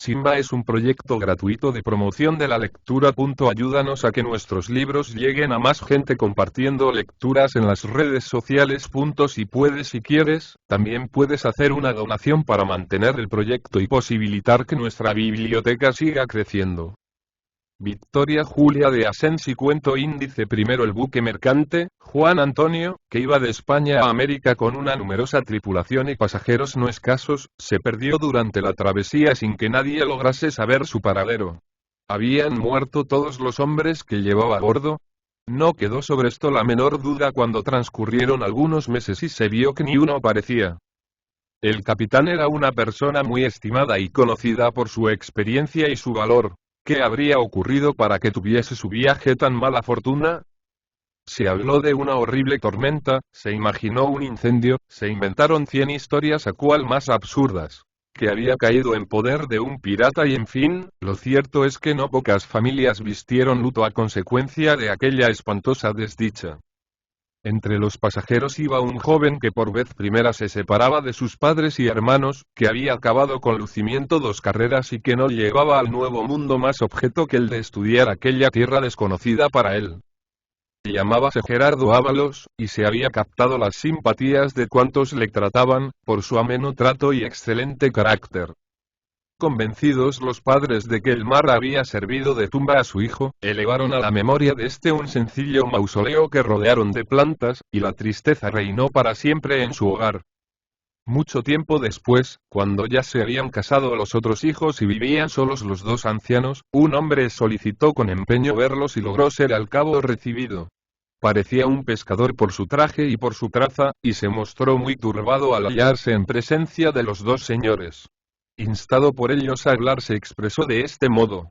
Simba es un proyecto gratuito de promoción de la lectura. Ayúdanos a que nuestros libros lleguen a más gente compartiendo lecturas en las redes sociales. Si puedes y quieres, también puedes hacer una donación para mantener el proyecto y posibilitar que nuestra biblioteca siga creciendo. Victoria Julia de Asensi. Cuento índice primero. El buque mercante, Juan Antonio, que iba de España a América con una numerosa tripulación y pasajeros no escasos, se perdió durante la travesía sin que nadie lograse saber su paradero. ¿Habían muerto todos los hombres que llevaba a bordo? No quedó sobre esto la menor duda cuando transcurrieron algunos meses y se vio que ni uno aparecía. El capitán era una persona muy estimada y conocida por su experiencia y su valor. ¿Qué habría ocurrido para que tuviese su viaje tan mala fortuna? Se habló de una horrible tormenta, se imaginó un incendio, se inventaron 100 historias a cual más absurdas. Que había caído en poder de un pirata y en fin, lo cierto es que no pocas familias vistieron luto a consecuencia de aquella espantosa desdicha. Entre los pasajeros iba un joven que por vez primera se separaba de sus padres y hermanos, que había acabado con lucimiento 2 carreras y que no llevaba al nuevo mundo más objeto que el de estudiar aquella tierra desconocida para él. Llamábase Gerardo Ábalos, y se había captado las simpatías de cuantos le trataban, por su ameno trato y excelente carácter. Convencidos los padres de que el mar había servido de tumba a su hijo, elevaron a la memoria de este un sencillo mausoleo que rodearon de plantas, y la tristeza reinó para siempre en su hogar. Mucho tiempo después, cuando ya se habían casado los otros hijos y vivían solos los 2 ancianos, un hombre solicitó con empeño verlos y logró ser al cabo recibido. Parecía un pescador por su traje y por su traza, y se mostró muy turbado al hallarse en presencia de los 2 señores. Instado por ellos a hablar, se expresó de este modo: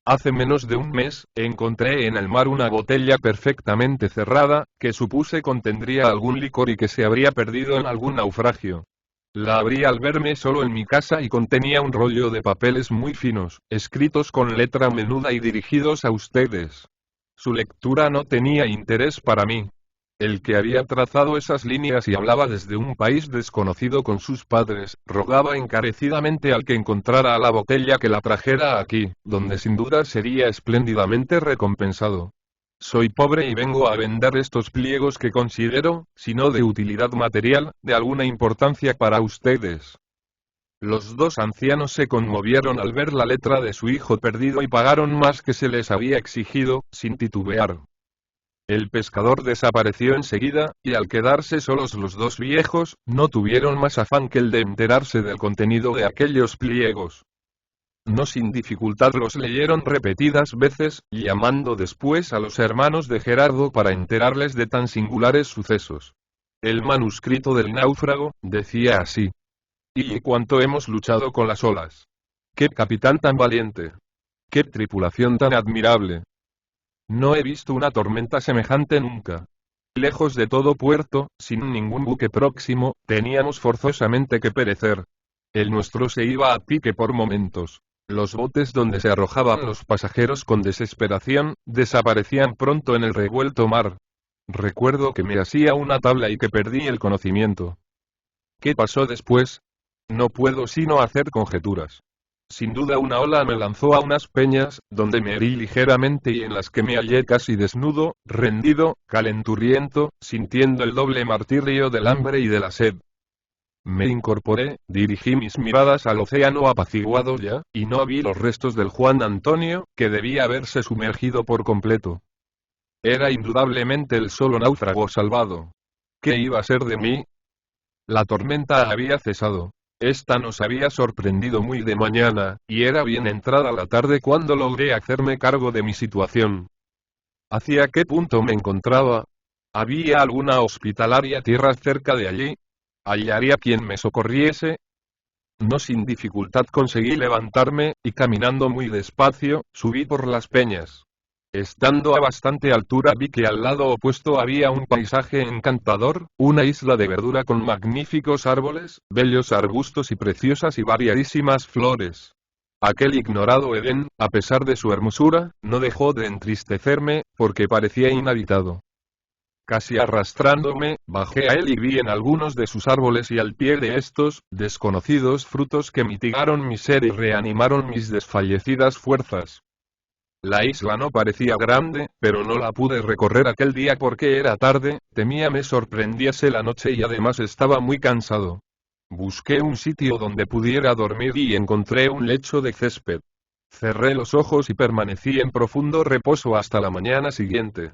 hace menos de un mes, encontré en el mar una botella perfectamente cerrada, que supuse contendría algún licor y que se habría perdido en algún naufragio. La abrí al verme solo en mi casa y contenía un rollo de papeles muy finos, escritos con letra menuda y dirigidos a ustedes. Su lectura no tenía interés para mí. El que había trazado esas líneas y hablaba desde un país desconocido con sus padres, rogaba encarecidamente al que encontrara la botella que la trajera aquí, donde sin duda sería espléndidamente recompensado. Soy pobre y vengo a vender estos pliegos que considero, si no de utilidad material, de alguna importancia para ustedes. Los 2 ancianos se conmovieron al ver la letra de su hijo perdido y pagaron más que se les había exigido, sin titubear. El pescador desapareció enseguida, y al quedarse solos los 2 viejos, no tuvieron más afán que el de enterarse del contenido de aquellos pliegos. No sin dificultad los leyeron repetidas veces, llamando después a los hermanos de Gerardo para enterarles de tan singulares sucesos. El manuscrito del náufrago, decía así: y cuánto hemos luchado con las olas. ¡Qué capitán tan valiente! ¡Qué tripulación tan admirable! No he visto una tormenta semejante nunca. Lejos de todo puerto, sin ningún buque próximo, teníamos forzosamente que perecer. El nuestro se iba a pique por momentos. Los botes donde se arrojaban los pasajeros con desesperación, desaparecían pronto en el revuelto mar. Recuerdo que me hacía una tabla y que perdí el conocimiento. ¿Qué pasó después? No puedo sino hacer conjeturas. Sin duda una ola me lanzó a unas peñas, donde me herí ligeramente y en las que me hallé casi desnudo, rendido, calenturriento, sintiendo el doble martirio del hambre y de la sed. Me incorporé, dirigí mis miradas al océano apaciguado ya, y no vi los restos del Juan Antonio, que debía haberse sumergido por completo. Era indudablemente el solo náufrago salvado. ¿Qué iba a ser de mí? La tormenta había cesado. Esta nos había sorprendido muy de mañana, y era bien entrada la tarde cuando logré hacerme cargo de mi situación. ¿Hacia qué punto me encontraba? ¿Había alguna hospitalaria tierra cerca de allí? ¿Hallaría quien me socorriese? No sin dificultad conseguí levantarme, y caminando muy despacio, subí por las peñas. Estando a bastante altura vi que al lado opuesto había un paisaje encantador, una isla de verdura con magníficos árboles, bellos arbustos y preciosas y variadísimas flores. Aquel ignorado Edén, a pesar de su hermosura, no dejó de entristecerme, porque parecía inhabitado. Casi arrastrándome, bajé a él y vi en algunos de sus árboles y al pie de estos, desconocidos frutos que mitigaron mi sed y reanimaron mis desfallecidas fuerzas. La isla no parecía grande, pero no la pude recorrer aquel día porque era tarde, temía me sorprendiese la noche y además estaba muy cansado. Busqué un sitio donde pudiera dormir y encontré un lecho de césped. Cerré los ojos y permanecí en profundo reposo hasta la mañana siguiente.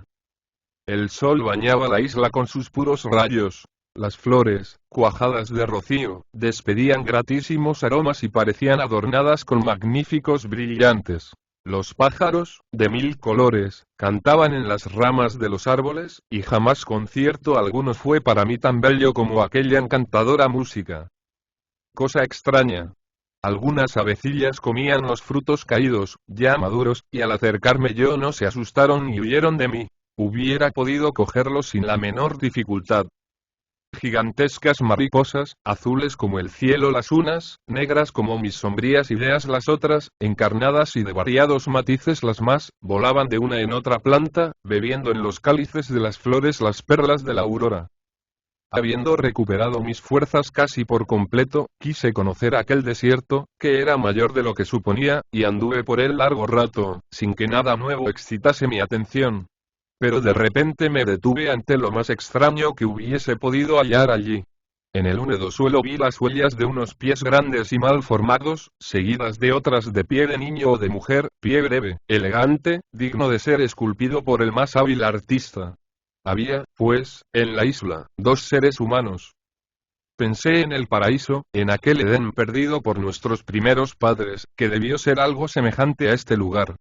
El sol bañaba la isla con sus puros rayos. Las flores, cuajadas de rocío, despedían gratísimos aromas y parecían adornadas con magníficos brillantes. Los pájaros, de 1000 colores, cantaban en las ramas de los árboles, y jamás concierto alguno fue para mí tan bello como aquella encantadora música. Cosa extraña. Algunas avecillas comían los frutos caídos, ya maduros, y al acercarme yo no se asustaron ni huyeron de mí. Hubiera podido cogerlos sin la menor dificultad. Gigantescas mariposas, azules como el cielo las unas, negras como mis sombrías ideas las otras, encarnadas y de variados matices las más, volaban de una en otra planta, bebiendo en los cálices de las flores las perlas de la aurora. Habiendo recuperado mis fuerzas casi por completo, quise conocer aquel desierto, que era mayor de lo que suponía, y anduve por él largo rato, sin que nada nuevo excitase mi atención. Pero de repente me detuve ante lo más extraño que hubiese podido hallar allí. En el húmedo suelo vi las huellas de unos pies grandes y mal formados, seguidas de otras de pie de niño o de mujer, pie breve, elegante, digno de ser esculpido por el más hábil artista. Había, pues, en la isla, dos seres humanos. Pensé en el paraíso, en aquel Edén perdido por nuestros primeros padres, que debió ser algo semejante a este lugar.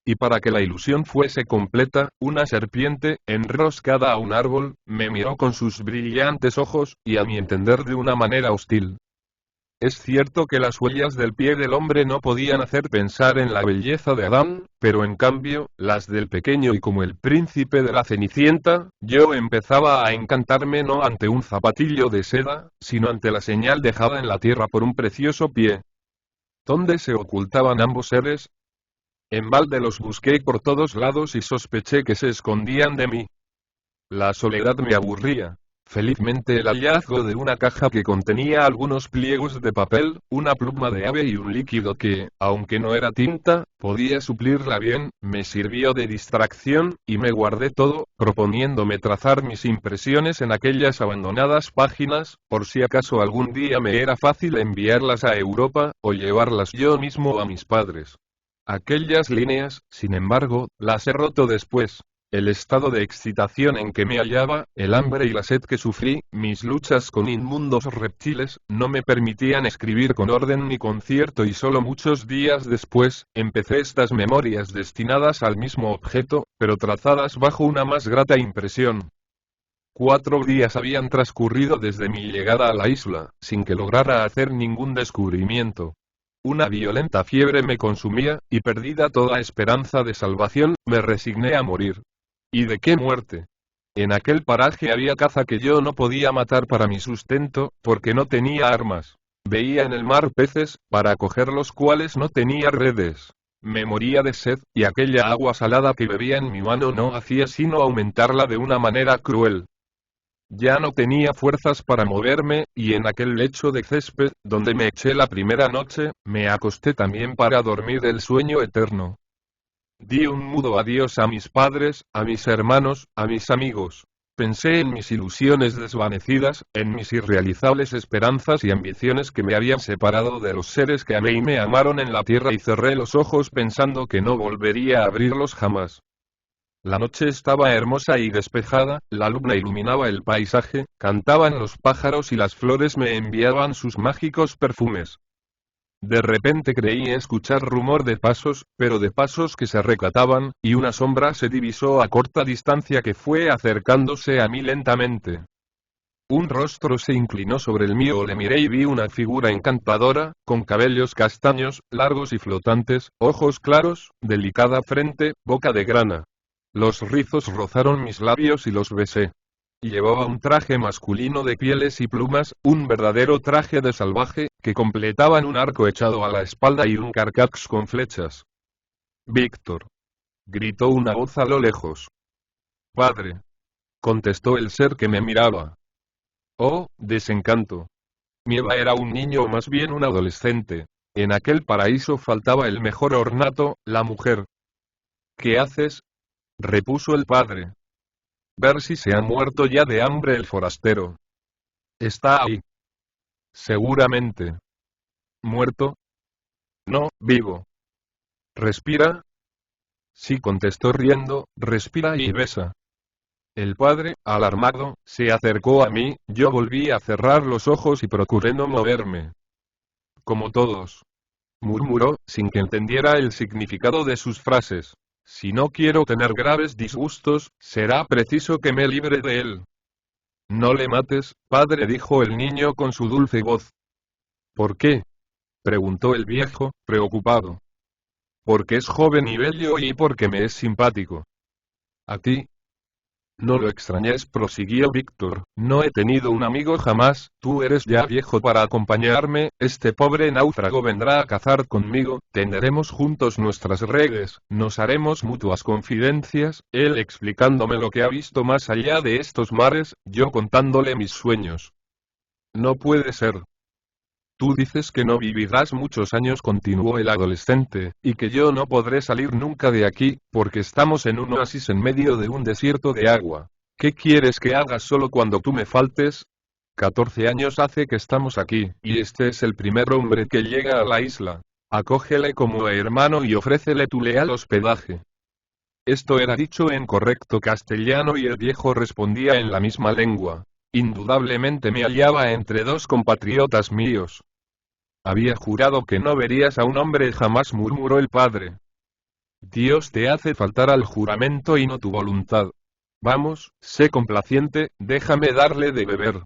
Y para que la ilusión fuese completa, una serpiente, enroscada a un árbol, me miró con sus brillantes ojos, y a mi entender de una manera hostil. Es cierto que las huellas del pie del hombre no podían hacer pensar en la belleza de Adán, pero en cambio, las del pequeño y como el príncipe de la Cenicienta, yo empezaba a encantarme no ante un zapatillo de seda, sino ante la señal dejada en la tierra por un precioso pie. ¿Dónde se ocultaban ambos seres? En balde los busqué por todos lados y sospeché que se escondían de mí. La soledad me aburría. Felizmente el hallazgo de una caja que contenía algunos pliegos de papel, una pluma de ave y un líquido que, aunque no era tinta, podía suplirla bien, me sirvió de distracción, y me guardé todo, proponiéndome trazar mis impresiones en aquellas abandonadas páginas, por si acaso algún día me era fácil enviarlas a Europa, o llevarlas yo mismo a mis padres. Aquellas líneas, sin embargo, las he roto después. El estado de excitación en que me hallaba, el hambre y la sed que sufrí, mis luchas con inmundos reptiles, no me permitían escribir con orden ni concierto y solo muchos días después, empecé estas memorias destinadas al mismo objeto, pero trazadas bajo una más grata impresión. 4 días habían transcurrido desde mi llegada a la isla, sin que lograra hacer ningún descubrimiento. Una violenta fiebre me consumía, y perdida toda esperanza de salvación, me resigné a morir. ¿Y de qué muerte? En aquel paraje había caza que yo no podía matar para mi sustento, porque no tenía armas. Veía en el mar peces, para coger los cuales no tenía redes. Me moría de sed, y aquella agua salada que bebía en mi mano no hacía sino aumentarla de una manera cruel. Ya no tenía fuerzas para moverme, y en aquel lecho de césped, donde me eché la primera noche, me acosté también para dormir el sueño eterno. Di un mudo adiós a mis padres, a mis hermanos, a mis amigos. Pensé en mis ilusiones desvanecidas, en mis irrealizables esperanzas y ambiciones que me habían separado de los seres que amé y me amaron en la tierra y cerré los ojos pensando que no volvería a abrirlos jamás. La noche estaba hermosa y despejada, la luna iluminaba el paisaje, cantaban los pájaros y las flores me enviaban sus mágicos perfumes. De repente creí escuchar rumor de pasos, pero de pasos que se recataban, y una sombra se divisó a corta distancia que fue acercándose a mí lentamente. Un rostro se inclinó sobre el mío, le miré y vi una figura encantadora, con cabellos castaños, largos y flotantes, ojos claros, delicada frente, boca de grana. Los rizos rozaron mis labios y los besé. Llevaba un traje masculino de pieles y plumas, un verdadero traje de salvaje, que completaban un arco echado a la espalda y un carcax con flechas. «Víctor», gritó una voz a lo lejos. «Padre». contestó el ser que me miraba. Oh, desencanto. Mieva era un niño o más bien un adolescente. En aquel paraíso faltaba el mejor ornato, la mujer. ¿Qué haces? Repuso el padre. Ver si se ha muerto ya de hambre el forastero. Está ahí. Seguramente. ¿Muerto? No, vivo. ¿Respira? Sí, contestó riendo, respira y besa. El padre, alarmado, se acercó a mí, yo volví a cerrar los ojos y procuré no moverme. Como todos. Murmuró, sin que entendiera el significado de sus frases. Si no quiero tener graves disgustos, será preciso que me libre de él. No le mates, padre, dijo el niño con su dulce voz. ¿Por qué? Preguntó el viejo, preocupado. Porque es joven y bello y porque me es simpático. ¿A ti? No lo extrañes, prosiguió Víctor, no he tenido un amigo jamás, tú eres ya viejo para acompañarme, este pobre náufrago vendrá a cazar conmigo, tenderemos juntos nuestras redes, nos haremos mutuas confidencias, él explicándome lo que ha visto más allá de estos mares, yo contándole mis sueños. No puede ser. Tú dices que no vivirás muchos años, continuó el adolescente, y que yo no podré salir nunca de aquí, porque estamos en un oasis en medio de un desierto de agua. ¿Qué quieres que haga solo cuando tú me faltes? 14 años hace que estamos aquí, y este es el primer hombre que llega a la isla. Acógele como hermano y ofrécele tu leal hospedaje. Esto era dicho en correcto castellano y el viejo respondía en la misma lengua. Indudablemente me hallaba entre dos compatriotas míos. Había jurado que no verías a un hombre jamás, murmuró el padre. Dios te hace faltar al juramento y no tu voluntad. Vamos, sé complaciente, déjame darle de beber.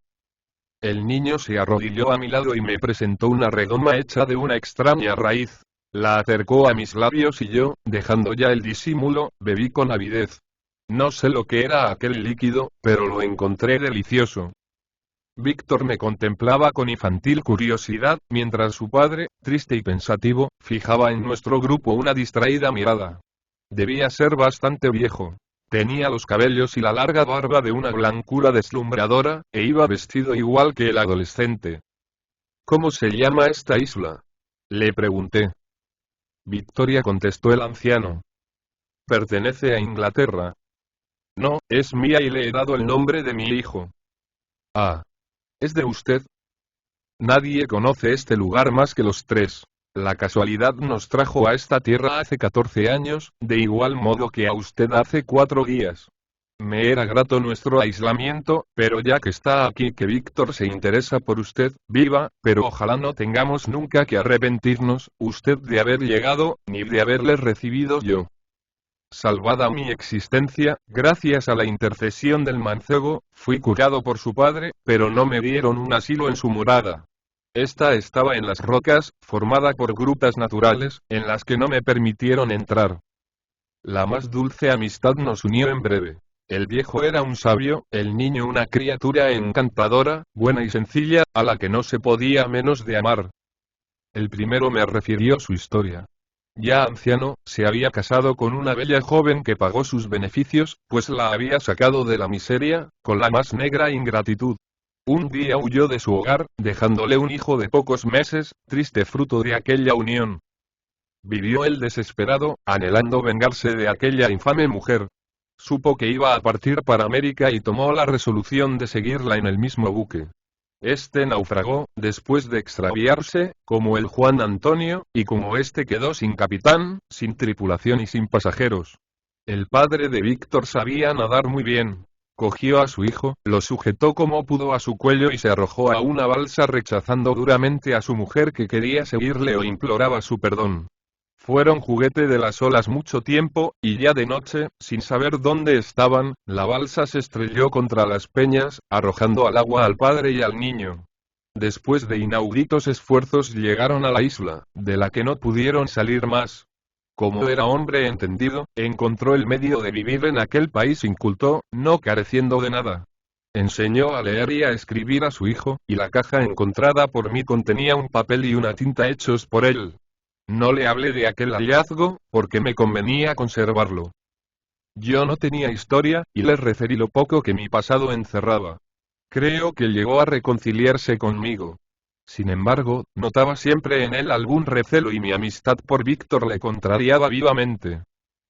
El niño se arrodilló a mi lado y me presentó una redoma hecha de una extraña raíz. La acercó a mis labios y yo, dejando ya el disimulo, bebí con avidez. No sé lo que era aquel líquido, pero lo encontré delicioso. Víctor me contemplaba con infantil curiosidad, mientras su padre, triste y pensativo, fijaba en nuestro grupo una distraída mirada. Debía ser bastante viejo. Tenía los cabellos y la larga barba de una blancura deslumbradora, e iba vestido igual que el adolescente. ¿Cómo se llama esta isla? Le pregunté. Victoria, contestó el anciano. Pertenece a Inglaterra. No, es mía y le he dado el nombre de mi hijo. Ah. ¿Es de usted? Nadie conoce este lugar más que los tres. La casualidad nos trajo a esta tierra hace 14 años, de igual modo que a usted hace 4 días. Me era grato nuestro aislamiento, pero ya que está aquí que Víctor se interesa por usted, viva, pero ojalá no tengamos nunca que arrepentirnos, usted de haber llegado, ni de haberle recibido yo. Salvada mi existencia, gracias a la intercesión del mancebo, fui curado por su padre, pero no me dieron un asilo en su morada. Esta estaba en las rocas, formada por grutas naturales, en las que no me permitieron entrar. La más dulce amistad nos unió en breve. El viejo era un sabio, el niño una criatura encantadora, buena y sencilla, a la que no se podía menos de amar. El primero me refirió su historia. Ya anciano, se había casado con una bella joven que pagó sus beneficios, pues la había sacado de la miseria, con la más negra ingratitud. Un día huyó de su hogar, dejándole un hijo de pocos meses, triste fruto de aquella unión. Vivió él desesperado, anhelando vengarse de aquella infame mujer. Supo que iba a partir para América y tomó la resolución de seguirla en el mismo buque. Este naufragó, después de extraviarse, como el Juan Antonio, y como este quedó sin capitán, sin tripulación y sin pasajeros. El padre de Víctor sabía nadar muy bien. Cogió a su hijo, lo sujetó como pudo a su cuello y se arrojó a una balsa rechazando duramente a su mujer que quería seguirle o imploraba su perdón. Fueron juguete de las olas mucho tiempo, y ya de noche, sin saber dónde estaban, la balsa se estrelló contra las peñas, arrojando al agua al padre y al niño. Después de inauditos esfuerzos llegaron a la isla, de la que no pudieron salir más. Como era hombre entendido, encontró el medio de vivir en aquel país inculto, no careciendo de nada. Enseñó a leer y a escribir a su hijo, y la caja encontrada por mí contenía un papel y una tinta hechos por él. No le hablé de aquel hallazgo, porque me convenía conservarlo. Yo no tenía historia, y le referí lo poco que mi pasado encerraba. Creo que llegó a reconciliarse conmigo. Sin embargo, notaba siempre en él algún recelo y mi amistad por Víctor le contrariaba vivamente.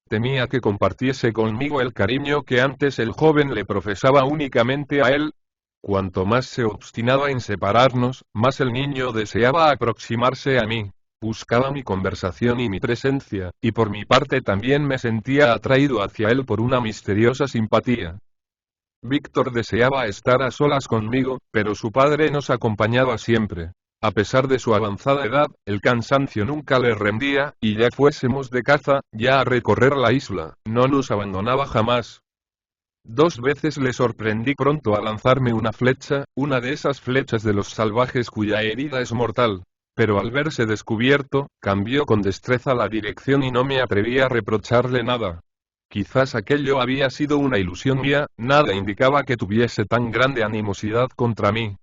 Temía que compartiese conmigo el cariño que antes el joven le profesaba únicamente a él. Cuanto más se obstinaba en separarnos, más el niño deseaba aproximarse a mí. Buscaba mi conversación y mi presencia, y por mi parte también me sentía atraído hacia él por una misteriosa simpatía. Víctor deseaba estar a solas conmigo, pero su padre nos acompañaba siempre. A pesar de su avanzada edad, el cansancio nunca le rendía, y ya fuésemos de caza, ya a recorrer la isla, no nos abandonaba jamás. 2 veces le sorprendí pronto a lanzarme una flecha, una de esas flechas de los salvajes cuya herida es mortal. Pero al verse descubierto, cambió con destreza la dirección y no me atreví a reprocharle nada. Quizás aquello había sido una ilusión mía, nada indicaba que tuviese tan grande animosidad contra mí.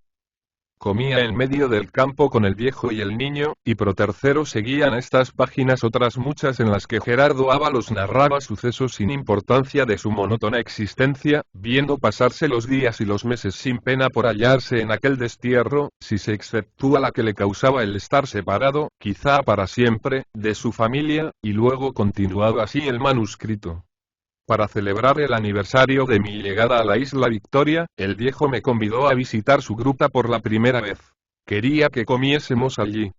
Comía en medio del campo con el viejo y el niño, y pro tercero seguían estas páginas otras muchas en las que Gerardo Ábalos narraba sucesos sin importancia de su monótona existencia, viendo pasarse los días y los meses sin pena por hallarse en aquel destierro, si se exceptúa la que le causaba el estar separado, quizá para siempre, de su familia, y luego continuaba así el manuscrito. Para celebrar el aniversario de mi llegada a la isla Victoria, el viejo me convidó a visitar su gruta por la primera vez. Quería que comiésemos allí.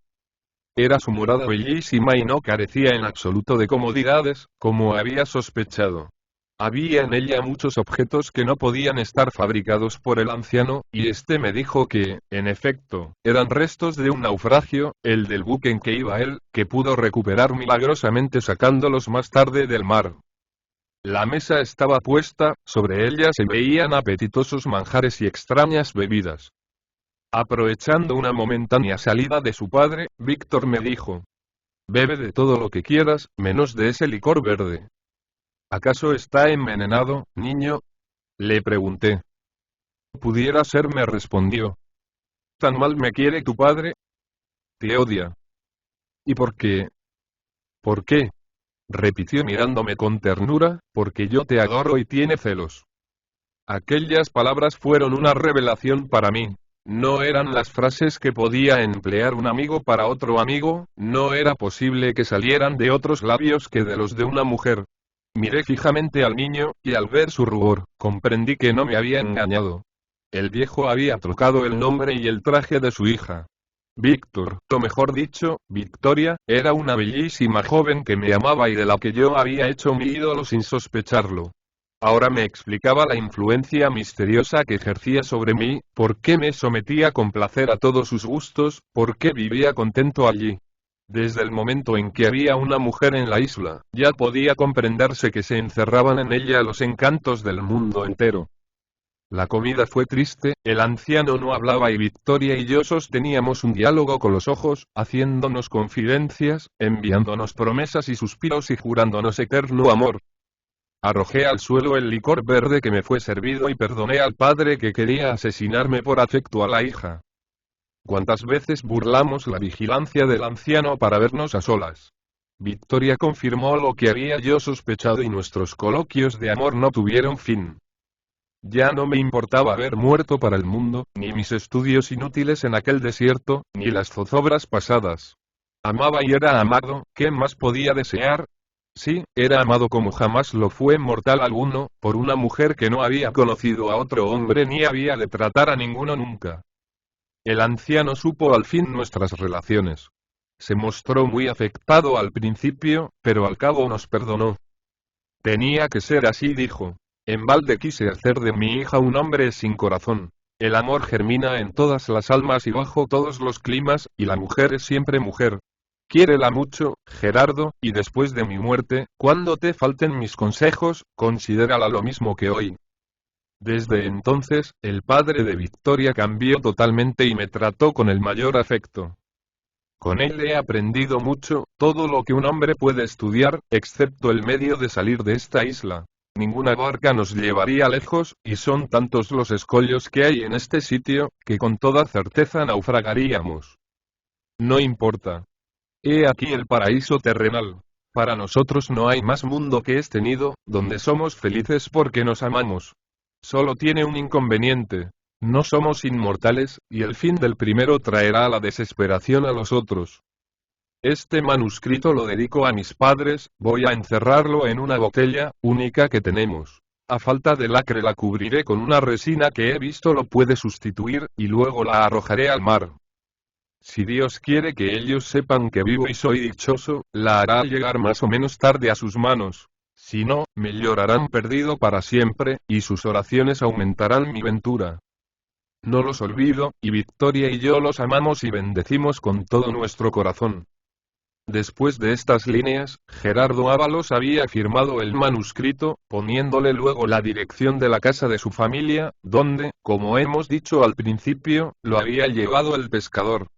Era su morada bellísima y no carecía en absoluto de comodidades, como había sospechado. Había en ella muchos objetos que no podían estar fabricados por el anciano, y este me dijo que, en efecto, eran restos de un naufragio, el del buque en que iba él, que pudo recuperar milagrosamente sacándolos más tarde del mar. La mesa estaba puesta, sobre ella se veían apetitosos manjares y extrañas bebidas. Aprovechando una momentánea salida de su padre, Víctor me dijo: «Bebe de todo lo que quieras, menos de ese licor verde». «¿Acaso está envenenado, niño?», le pregunté. «Pudiera ser», me respondió. «¿Tan mal me quiere tu padre?». «Te odia». «¿Y por qué?». «¿Por qué?», repitió mirándome con ternura, «porque yo te adoro y tiene celos». Aquellas palabras fueron una revelación para mí. No eran las frases que podía emplear un amigo para otro amigo, no era posible que salieran de otros labios que de los de una mujer. Miré fijamente al niño, y al ver su rubor, comprendí que no me había engañado. El viejo había trocado el nombre y el traje de su hija. Víctor, o mejor dicho, Victoria, era una bellísima joven que me amaba y de la que yo había hecho mi ídolo sin sospecharlo. Ahora me explicaba la influencia misteriosa que ejercía sobre mí, por qué me sometía con placer a todos sus gustos, por qué vivía contento allí. Desde el momento en que había una mujer en la isla, ya podía comprenderse que se encerraban en ella los encantos del mundo entero. La comida fue triste, el anciano no hablaba y Victoria y yo sosteníamos un diálogo con los ojos, haciéndonos confidencias, enviándonos promesas y suspiros y jurándonos eterno amor. Arrojé al suelo el licor verde que me fue servido y perdoné al padre que quería asesinarme por afecto a la hija. ¿Cuántas veces burlamos la vigilancia del anciano para vernos a solas? Victoria confirmó lo que había yo sospechado y nuestros coloquios de amor no tuvieron fin. Ya no me importaba haber muerto para el mundo, ni mis estudios inútiles en aquel desierto, ni las zozobras pasadas. Amaba y era amado, ¿qué más podía desear? Sí, era amado como jamás lo fue mortal alguno, por una mujer que no había conocido a otro hombre ni había de tratar a ninguno nunca. El anciano supo al fin nuestras relaciones. Se mostró muy afectado al principio, pero al cabo nos perdonó. Tenía que ser así, dijo. En balde quise hacer de mi hija un hombre sin corazón. El amor germina en todas las almas y bajo todos los climas, y la mujer es siempre mujer. Quiérela mucho, Gerardo, y después de mi muerte, cuando te falten mis consejos, considérala lo mismo que hoy. Desde entonces, el padre de Victoria cambió totalmente y me trató con el mayor afecto. Con él he aprendido mucho, todo lo que un hombre puede estudiar, excepto el medio de salir de esta isla. Ninguna barca nos llevaría lejos, y son tantos los escollos que hay en este sitio, que con toda certeza naufragaríamos. No importa. He aquí el paraíso terrenal. Para nosotros no hay más mundo que este nido, donde somos felices porque nos amamos. Solo tiene un inconveniente. No somos inmortales, y el fin del primero traerá la desesperación a los otros. Este manuscrito lo dedico a mis padres, voy a encerrarlo en una botella, única que tenemos. A falta de lacre la cubriré con una resina que he visto lo puede sustituir, y luego la arrojaré al mar. Si Dios quiere que ellos sepan que vivo y soy dichoso, la hará llegar más o menos tarde a sus manos. Si no, me llorarán perdido para siempre, y sus oraciones aumentarán mi ventura. No los olvido, y Victoria y yo los amamos y bendecimos con todo nuestro corazón. Después de estas líneas, Gerardo Ábalos había firmado el manuscrito, poniéndole luego la dirección de la casa de su familia, donde, como hemos dicho al principio, lo había llevado el pescador.